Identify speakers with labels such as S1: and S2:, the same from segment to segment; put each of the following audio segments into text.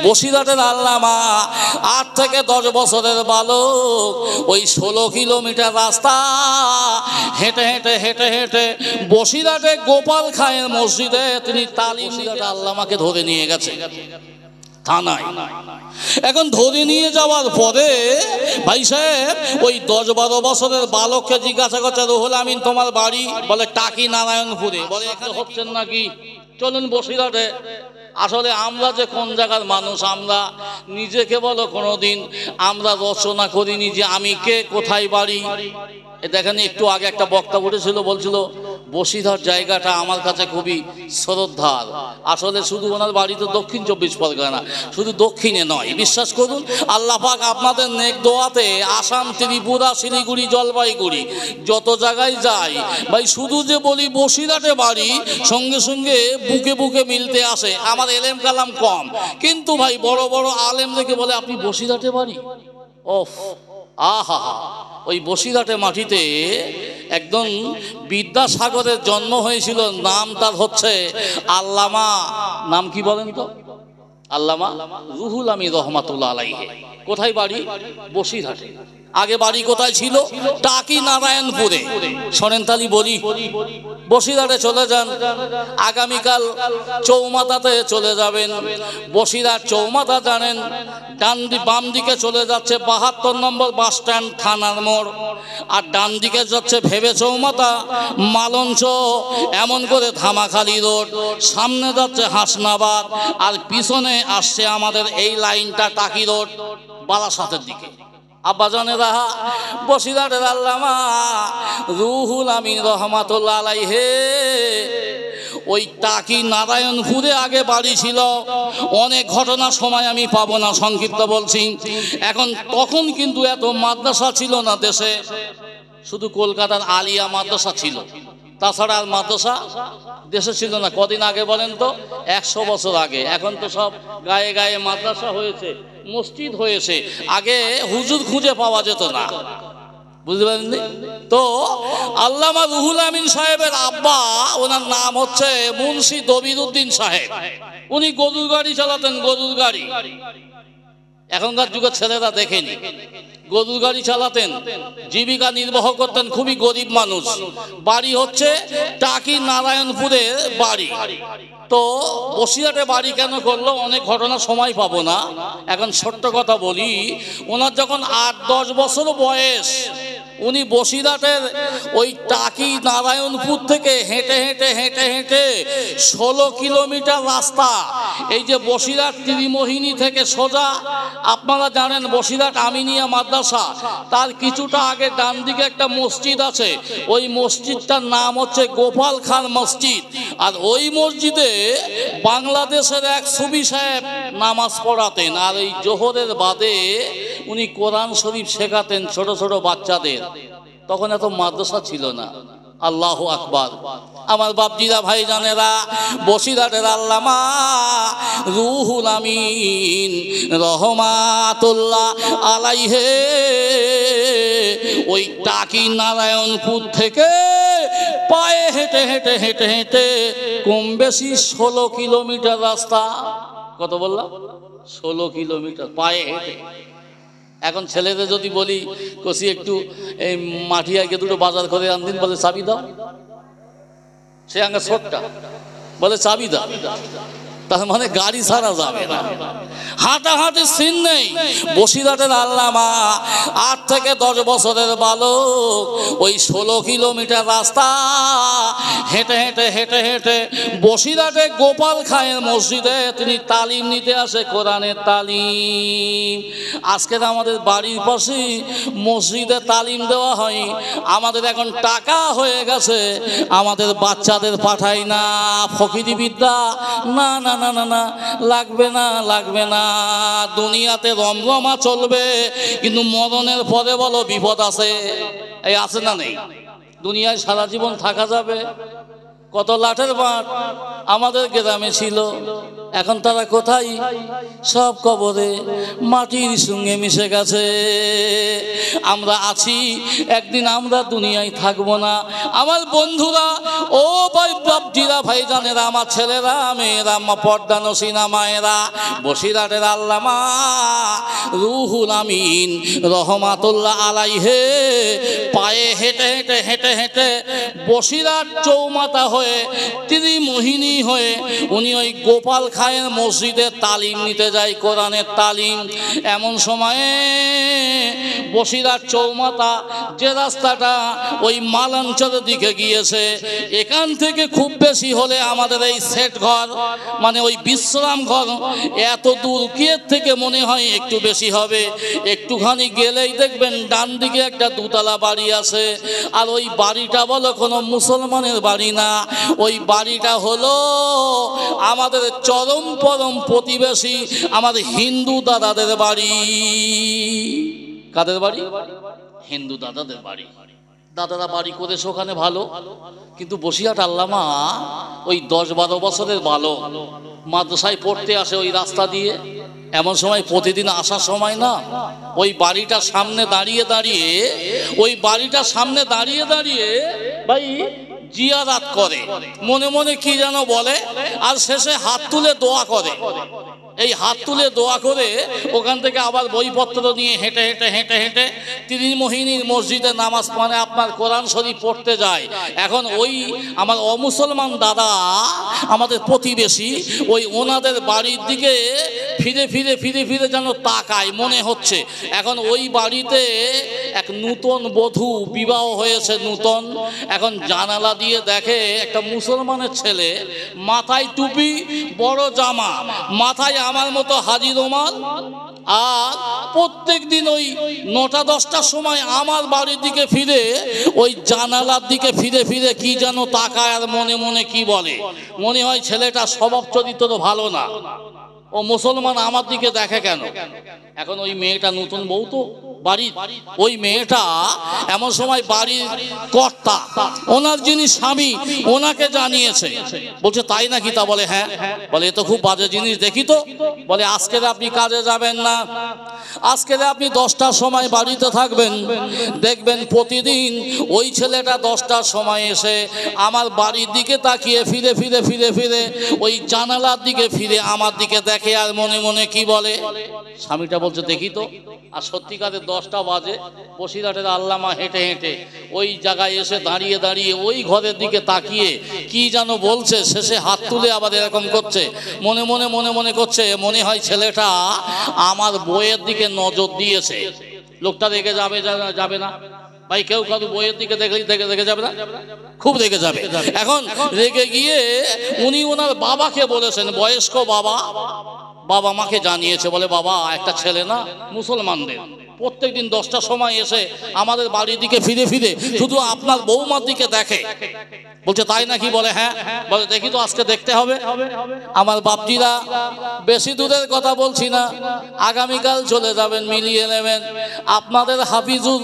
S1: বসিরহাটের আল্লামা 8 থেকে 10 বছরের বালক ওই 16 কিলোমিটার রাস্তা হেঁটে হেঁটে হেঁটে হেঁটে বসিরহাটে গোপাল খায়ের মসজিদে তিনি তালিম দিতে আল্লামাকে ধরে নিয়ে গেছে থানায়। এখন ধরে নিয়ে যাওয়ার পরে ভাই সাহেব ওই 10-12 বছরের বালককে জিজ্ঞাসা করছে, রুহুল আমিন তোমার বাড়ি? বলে টাকি নারায়ণপুরে। বলে এখানে হচ্ছেন নাকি, চলুন বসিরহাটে। আসলে আমরা যে কোন জায়গার মানুষ, আমরা নিজেকে বলো কোনোদিন আমরা রচনা করিনি যে আমি কে, কোথায় বাড়ি। দেখেন একটু আগে একটা বক্তা উঠেছিল, বলছিল বসিরহাট জায়গাটা আমার কাছে খুবই শ্রদ্ধার। আসলে শুধু ওনার বাড়ি তো দক্ষিণ 24 পরগনা, শুধু দক্ষিণে নয়, বিশ্বাস করুন আল্লাহ পাক আপনাদের নেক দোয়াতে আসাম, ত্রিপুরা, শিলিগুড়ি, জলপাইগুড়ি যত জায়গায় যাই ভাই, শুধু যে বলি বসিরহাটে বাড়ি, সঙ্গে সঙ্গে বুকে বুকে মিলতে আসে। আমার এলেম কালাম কম, কিন্তু ভাই বড় বড় আলেম দেখে বলে আপনি বসিরহাটে বাড়ি। ওফ, আহা, ওই বসিরহাটে মাটিতে একদম বিদ্যাসাগরের জন্ম হয়েছিল। নাম তার হচ্ছে আল্লামা, নাম কি বলেন তো? আল্লামা রুহুল আমিন রহমাতুল্লাহ আলাইহি। কোথায় বাড়ি? বসিরহাটে। আগে বাড়ি কোথায় ছিল? টাকি নারায়ণপুরে। শোনেন তালি বলি, বসিরহাটে চলে যান, আগামীকাল চৌমাথাতে চলে যাবেন। বসিরহাট চৌমাথা জানেন, বাম দিকে চলে যাচ্ছে 72 নম্বর বাস স্ট্যান্ড থানার মোড়, আর ডান দিকে যাচ্ছে ভেবে চৌমাথা, মালঞ্চ, এমন করে ধামাখালি রোড, সামনে যাচ্ছে হাসনাবাদ, আর পিছনে আসছে আমাদের এই লাইনটা টাকি রোড বারাসাতের দিকে। আব্বাজানেরা, বসিরহাটের আল্লামা রুহুল আমিন রহমাতুল্লাহ আলাইহি ওই টাকি নারায়ণপুরে আগে বাড়ি ছিল। অনেক ঘটনা সময় আমি পাবো না, সংক্ষিপ্ত বলছি। এখন তখন কিন্তু এত মাদ্রাসা ছিল না দেশে, শুধু কলকাতার আলিয়া মাদ্রাসা ছিল, তাছাড়া আর মাদ্রাসা দেশে ছিল না। কদিন আগে বলেন তো? 100 বছর আগে। এখন তো সব গায়ে গায়ে মাদ্রাসা হয়েছে, মসজিদ হয়েছে। আগে হুজুর খুঁজে পাওয়া যেত না, বুঝতে পারেননি তো? আল্লামা রুহুল আমিন সাহেবের আব্বা, ওনার নাম হচ্ছে মুন্সি দবিরউদ্দিন সাহেব। উনি গরুর গাড়ি চালাতেন, গরুর গাড়ি। এখনকার যুগের ছেলেরা দেখেনি, গরুর গাড়ি চালাতেন, জীবিকা নির্বাহ করতেন, খুবই গরিব মানুষ। বাড়ি হচ্ছে টাকি নারায়ণপুরের বাড়ি। তো বসিরহাটে বাড়ি কেন করলো, অনেক ঘটনা সময় পাবো না, এখন ছোট্ট কথা বলি। ওনার যখন 8-10 বছর বয়স, উনি বসিরহাটের ওই টাকি নারায়ণপুর থেকে হেঁটে হেঁটে হেঁটে হেঁটে 16 কিলোমিটার রাস্তা, এই যে বসিরহাট ত্রিমোহিনী থেকে সোজা, আপনারা জানেন বসিরহাট আমিনিয়া মাদ্রাসা, তার কিছুটা আগে ডান দিকে একটা মসজিদ আছে, ওই মসজিদটার নাম হচ্ছে গোপাল খান মসজিদ। আর ওই মসজিদে বাংলাদেশের এক সুফি সাহেব নামাজ পড়াতেন, আর এই জোহরের বাদে উনি কোরআন শরীফ শেখাতেন ছোট ছোট বাচ্চাদের। তখন এত মাদ্রাসা ছিল না। আল্লাহু আকবার। আমার বাপজিরা, ভাই জানেরা, বসিরহাটের আল্লামা রুহুল আমিন রহমাতুল্লাহ আলাইহি ওই টাকি নারায়ণপুর থেকে পায়ে হেঁটে হেঁটে হেঁটে হেঁটে কম বেশি 16 কিলোমিটার রাস্তা। কত বললাম? 16 কিলোমিটার পায়ে হেঁটে। এখন ছেলেদের যদি বলি কষি একটু এই মাঠিয়াকে দুটো বাজার করে আনদিন, বলে চাবি দাও। সে আগে ছোটটা বলে চাবি দাও, তার মানে গাড়ি ছাড়া যাবে না, হাঁটাহাঁটির সিন নেই। বসিরহাটের আল্লামা 8 থেকে 10 বছরের বালক ওই 16 কিলোমিটার রাস্তা হেঁটে হেঁটে হেঁটে হেঁটে বসিরহাটে গোপাল খায়ের মসজিদে তিনি তালিম নিতে আসে, কোরআনের তালিম। আজকের আমাদের বাড়ির পাশে মসজিদে তালিম দেওয়া হয়। আমাদের এখন টাকা হয়ে গেছে, আমাদের বাচ্চাদের পাঠাই না ফকিরি বিদ্যা, না না না না না, লাগবে না লাগবে না। দুনিয়াতে রমরমা চলবে, কিন্তু মরণের পরে বলো বিপদ আছে। এই আছে না নেই? দুনিয়ায় সারা জীবন থাকা যাবে? কত লাঠের বাঁট, আমাদের গ্রামে ছিল, এখন তারা কোথায়? সব কবরে মাটির সঙ্গে মিশে গেছে। আমরা আছি, একদিন আমরা দুনিয়ায় থাকবো না। আমার বন্ধুরা, ও ভাই বাপজিরা, ভাইজানেরা, আমার ছেলেরা, মেয়েরা, পর্দা নসিনা মায়েরা, বসিরহাটের আল্লামা রুহুল আমিন রহমাতুল্লাহ আলাইহে পায়ে হেঁটে হেঁটে হেঁটে হেঁটে বসিরহাট চৌমাথা হয়ে ত্রিমোহিনী হয়ে উনি ওই গোপাল খায়ের মসজিদে তালিম নিতে যায়, কোরআনের তালিম। এমন সময়ে বসিরহাট চৌমাথা যে রাস্তাটা ওই মালাঞ্চলের দিকে গিয়েছে, এখান থেকে খুব বেশি হলে আমাদের এই সেট ঘর, মানে ওই বিশ্রাম ঘর, এত দূর কিয়ের থেকে মনে হয় একটু বেশি হবে। একটুখানি গেলেই দেখবেন ডান দিকে একটা দুতলা বাড়ি আছে, আর ওই বাড়িটা বলো কোনো মুসলমানের বাড়ি না, ওই বাড়িটা হলো আমাদের চরম পরম প্রতিবেশী আমাদের হিন্দু দাদাদের বাড়ি। কাদের বাড়ি? হিন্দু দাদাদের বাড়ি। দাদারা বাড়ি করেছে ওখানে ভালো, কিন্তু বসিরহাট আল্লামা ওই 10-12 বছরের ভালো মাদ্রাসায় পড়তে আসে ওই রাস্তা দিয়ে। এমন সময় প্রতিদিন আসার সময় না, ওই বাড়িটার সামনে দাঁড়িয়ে দাঁড়িয়ে, ওই বাড়িটার সামনে দাঁড়িয়ে দাঁড়িয়ে ভাই জিয়ারাত করে, মনে মনে কি যেন বলে, আর শেষে হাত তুলে দোয়া করে। এই হাত তুলে দোয়া করে ওখান থেকে আবার বইপত্র নিয়ে হেঁটে হেঁটে হেঁটে হেঁটে ত্রিমোহিনীর মসজিদে নামাজ, মানে আপনার কোরআন শরীফ পড়তে যায়। এখন ওই আমার অমুসলমান দাদা, আমাদের প্রতিবেশী, ওই ওনাদের বাড়ির দিকে ফিরে ফিরে ফিরে ফিরে যেন তাকায় মনে হচ্ছে। এখন ওই বাড়িতে এক নূতন বধূ বিবাহ হয়েছে, নূতন। এখন জানালা দিয়ে দেখে একটা মুসলমানের ছেলে, মাথায় টুপি, বড় জামা, মাথায় আমার মতো হাজি রুমাল, আর প্রত্যেক দিন ওই 9টা-10টার সময় আমার বাড়ির দিকে ফিরে ওই জানালার দিকে ফিরে ফিরে কি যেন তাকায়, আর মনে মনে কি বলে, মনে হয় ছেলেটা স্বভাব চরিত্র ভালো না, ও মুসলমান আমার দিকে দেখে কেন। এখন ওই মেয়েটা নতুন বউ তো বাড়ির, ওই মেয়েটা এমন সময় বাড়ির কর্তা, ওনার যিনি স্বামী, ওনাকে জানিয়েছে। বলছে তাই নাকি? তা বলে হ্যাঁ। বলে এ তো খুব বাজে জিনিস দেখি তো। বলে আজকে আপনি কাজে যাবেন না, আজকে আপনি 10টার সময় বাড়িতে থাকবেন, দেখবেন প্রতিদিন ওই ছেলেটা 10টার সময় এসে আমার বাড়ির দিকে তাকিয়ে ফিরে ফিরে ফিরে ফিরে ওই জানালার দিকে ফিরে আমার দিকে দেখে, আর মনে মনে কি বলে। স্বামীটা বলছে দেখি তো। আর সত্যিকারের 10টা বাজে, বসিরহাটের আল্লামা হেঁটে হেঁটে ওই জায়গায় এসে দাঁড়িয়ে দাঁড়িয়ে ওই ঘরের দিকে তাকিয়ে কি যেন বলছে, শেষে হাত তুলে আবার এরকম করছে, মনে মনে মনে মনে করছে, মনে হয় ছেলেটা আমার বইয়ের দিকে নজর দিয়েছে। লোকটা রেগে যাবে যাবে না ভাই? কেউ কারো বইয়ের দিকে দেখে যাবে না? খুব রেগে যাবে। এখন রেগে গিয়ে উনি ওনার বাবাকে বলেছেন, বয়স্ক বাবা, বাবা মাকে জানিয়েছে। বলে বাবা, একটা ছেলে না মুসলমানদের প্রত্যেকদিন 10টার সময় এসে আমাদের বাড়ির দিকে ফিরে ফিরে শুধু আপনার বৌমার দিকে দেখে। বলছে তাই নাকি? বলে হ্যাঁ। বলে দেখি তো, আজকে দেখতে হবে। আমার বাপজিরা, বেশি দূরের কথা বলছি না, আগামীকাল চলে যাবেন, মিলিয়ে নেবেন। আপনাদের হাফিজুল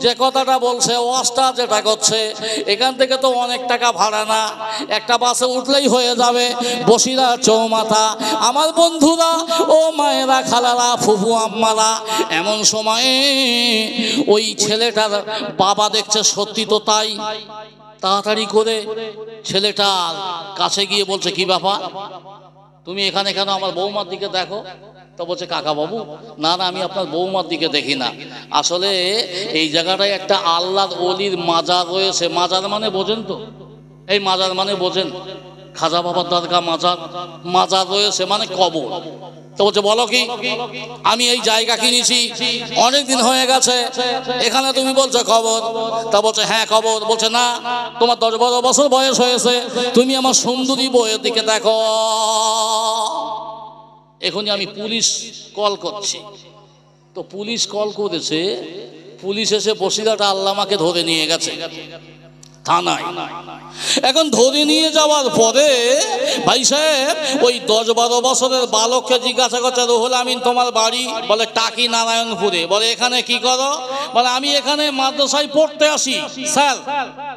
S1: যে কথাটা বলছে, ওয়াজটা যেটা করছে, এখান থেকে তো অনেক টাকা ভাড়া না, একটা বাসে উঠলেই হয়ে যাবে বসিরহাট চৌমাথা। আমার বন্ধুরা, ও মায়েরা, খালারা, ফুফু আম্মারা, এমন সময় ওই ছেলেটার বাবা দেখছে সত্যি তো তাই। তাড়াতাড়ি করে ছেলেটার কাছে গিয়ে বলছে কি ব্যাপার, তুমি এখানে কেন? আমার বৌমার দিকে দেখো। তো বলছে কাকা বাবু, না না, আমি আপনার বৌমার দিকে দেখি না, আসলে এই জায়গাটায় একটা আল্লাহর ওলির মাজার রয়েছে। মাজার মানে বোঝেন তো? এই মাজার মানে বোঝেন? খাজা বাবার দরগা মাজার, মাজার রয়েছে মানে কবর। তো বলছে বলো কি? আমি এই জায়গা কিনেছি, অনেক দিন হয়ে গেছে, এখানে তুমি বলছো কবর। তা বলছে হ্যাঁ কবর। বলছে না, তোমার 10-12 বছর বয়স হয়েছে, তুমি আমার সুন্দরী বউয়ের দিকে দেখো। এখনই আমি পুলিশ কল করছি। তো পুলিশ কল করেছে, পুলিশ এসে বসিরহাট আল্লামাকে ধরে নিয়ে গেছে। থানায়। এখন ধরে নিয়ে যাওয়ার পরে ভাই সাহেব ওই 10-12 বছরের বালককে জিজ্ঞাসা করছে, রুহুল আমিন তোমার বাড়ি? বলে টাকি নারায়ণপুরে। বলে এখানে কি করো? বলে আমি এখানে মাদ্রাসায় পড়তে আসি স্যার।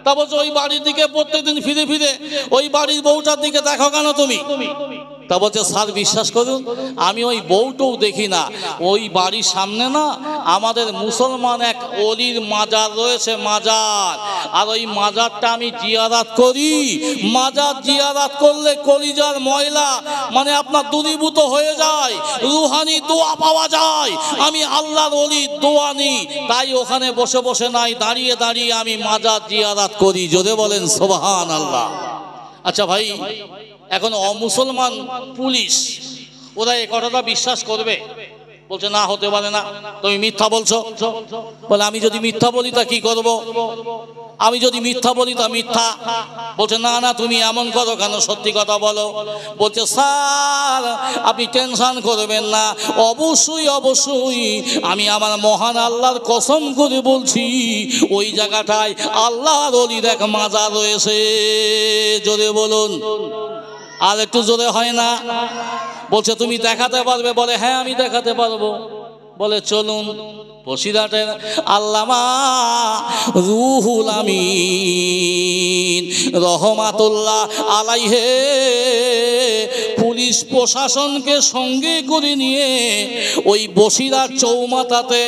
S1: তা বলছে ওই বাড়ির দিকে প্রত্যেকদিন ফিরে ফিরে ওই বাড়ির বউটার দিকে দেখো কেন তুমি? তা বলছে স্যার বিশ্বাস করুন আমি ওই বউটাও দেখি না, ওই বাড়ির সামনে না আমাদের মুসলমান এক অলির মাজার রয়েছে, মাজার, আর ওই মাজারটা আমি জিয়ারাত করি। মাজার জিয়ারাত করলে কলিজার ময়লা মানে আপনার দূরীভূত হয়ে যায়, রুহানি দোয়া পাওয়া যায়। আমি আল্লাহর অলির দোয়া নিই, তাই ওখানে বসে বসে নাই, দাঁড়িয়ে দাঁড়িয়ে আমি মাজার জিয়ারাত করি। জোরে বলেন সুবহানাল্লাহ। আচ্ছা ভাই, এখন অমুসলমান পুলিশ ওরা এই কথাটা বিশ্বাস করবে? বলছে না, হতে পারে না, তুমি মিথ্যা বলছো। বলে আমি যদি মিথ্যা বলি তা কি করব? আমি যদি মিথ্যা বলি তা মিথ্যা। বলছে না না, তুমি এমন করো কেন, সত্যি কথা বলো। বলছে স্যার আপনি টেনশন করবেন না, অবশ্যই অবশ্যই আমি আমার মহান আল্লাহর কসম করে বলছি ওই জায়গাটায় আল্লাহর ওলির এক মাজার রয়েছে। জোরে বলুন, আর একটু জোরে হয় না? বলছে তুমি দেখাতে পারবে? বলে হ্যাঁ আমি দেখাতে পারবো। বলে চলুন। বসিরহাটের আল্লামা রুহুল আমিন রহমাতুল্লাহ আলাইহে পুলিশ প্রশাসনকে সঙ্গে করে নিয়ে ওই বসিরহাট চৌমাথাতে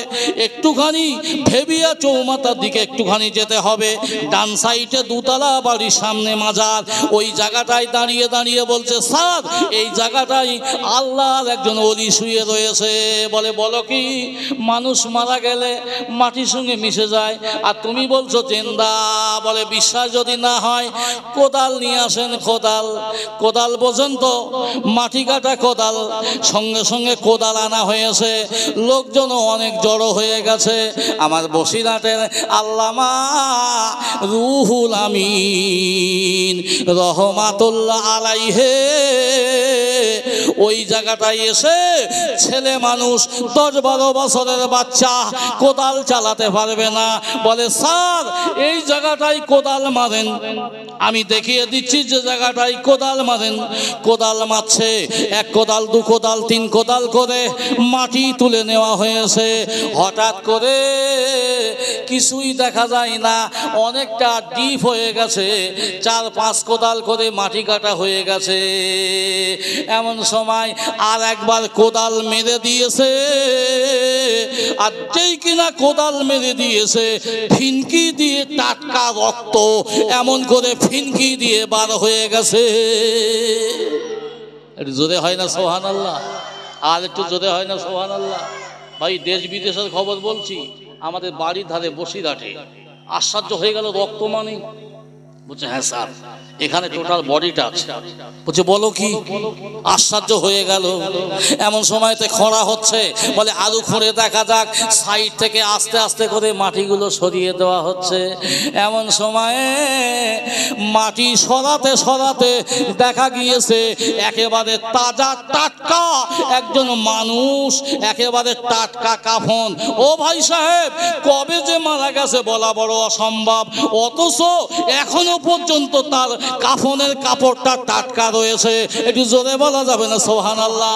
S1: একটুখানি ভেবিয়া চৌমাথার দিকে একটুখানি যেতে হবে, ডান সাইডে দুতলা বাড়ির সামনে মাজার, ওই জায়গাটায় দাঁড়িয়ে দাঁড়িয়ে বলছে স্যার এই জায়গাটাই আল্লাহর একজন ওলি শুয়ে রয়েছে। বলে বলো কি? মানুষ মারা গেলে মাটির সঙ্গে মিশে যায়, আর তুমি বলছো জিন্দা। বলে বিশ্বাস যদি না হয় কোদাল নিয়ে আসেন। কোদাল পর্যন্ত মাটি কাটা কোদাল, সঙ্গে সঙ্গে কোদাল আনা হয়েছে, লোকজনও অনেক জড়ো হয়ে গেছে। আমার বসিরহাটের আল্লামা রুহুল আমিন রহমাতুল্লাহ আলাইহে ওই জায়গাটায় এসে ছেলে মানুষ 10-12 বছরের বাচ্চা কোদাল চালাতে পারবে না। বলে স্যার এই জায়গাটায় কোদাল মারেন, আমি দেখিয়ে দিচ্ছি যে জায়গাটায় কোদাল মারেন। কোদাল মারছে, 1 কোদাল 2 কোদাল 3 কোদাল করে মাটি তুলে নেওয়া হয়েছে। হঠাৎ করে কিছুই দেখা যায় না, অনেকটা ডিপ হয়ে গেছে, 4-5 কোদাল করে মাটি কাটা হয়ে গেছে। এমন সময় আর একবার কোদাল মেরে দিয়েছে, আর যেই কিনা কোদাল মেরে দিয়েছে ফিনকি দিয়ে টাটকা রক্ত এমন করে ফিনকি দিয়ে বার হয়ে গেছে। একটু জোরে হয় না সুবহানাল্লাহ? আর একটু জোরে হয় না সুবহানাল্লাহ? ভাই দেশ বিদেশের খবর বলছি, আমাদের বাড়ির ধারে বসিরহাটে আশ্চর্য হয়ে গেল, রক্ত মানে। বলছে হ্যাঁ স্যার এখানে টোটাল বডিটা আছে। বলছে বলো কি? আশ্চর্য হয়ে গেল। এমন সময়তে খরা হচ্ছে, বলে আলু খুঁড়ে দেখা যাক, সাইড থেকে আস্তে আস্তে করে মাটিগুলো সরিয়ে দেওয়া হচ্ছে। এমন সময়ে মাটি সরাতে সরাতে দেখা গিয়েছে একেবারে তাজা টাটকা একজন মানুষ, একেবারে টাটকা কাফন। ও ভাই সাহেব কবে যে মারা গেছে বলা বড় অসম্ভব, অথচ এখনো পর্যন্ত তার কাফনের কাপড়টা টাটকা রয়েছে। একটু জোরে বলা যাবে না সুবহানাল্লাহ?